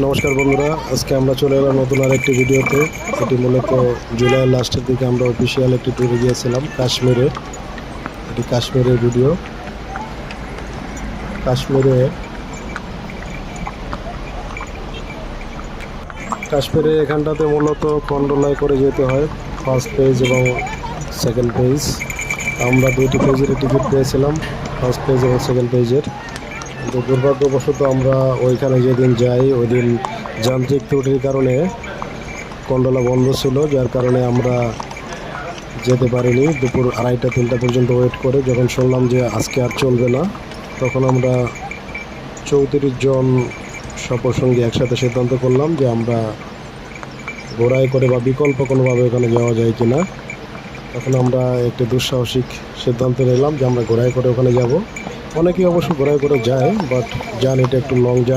নমস্কার বন্ধুরা, আজকে আমরা চলে এলাম নতুন আরেকটি ভিডিওতে। এটি মূলত জুলাইয়ের লাস্টের দিকে আমরা অফিসিয়াল একটি ট্যুরে গিয়েছিলাম কাশ্মীরে। এটি কাশ্মীরের ভিডিও। কাশ্মীরে এখানটাতে মূলত কন্ডোলায় করে যেতে হয়, ফার্স্ট পেজ এবং সেকেন্ড পেজ। আমরা দুইটি পেজের টিকিট পেয়েছিলাম, ফার্স্ট পেজ এবং সেকেন্ড পেজের। কিন্তু দুর্ভাগ্যবশত আমরা ওইখানে যেদিন যাই ওই দিন যান্ত্রিক ত্রুটির কারণে কন্ডোলা বন্ধ ছিল, যার কারণে আমরা যেতে পারিনি। দুপুর 2:30-3টা পর্যন্ত ওয়েট করে যখন শুনলাম যে আজকে আর চলবে না, তখন আমরা 34 জন সফরসঙ্গী একসাথে সিদ্ধান্ত করলাম যে আমরা ঘোড়ায় করে বা বিকল্প কোনোভাবে ওখানে যাওয়া যায় কি না। তখন আমরা একটি দুঃসাহসিক সিদ্ধান্ত নিলাম যে আমরা ঘোড়ায় করে ওখানে যাব। অনেকেই অবশ্য ঘোড়ায় করে যায়, বাট জার্নিটা একটু লং জার্নি।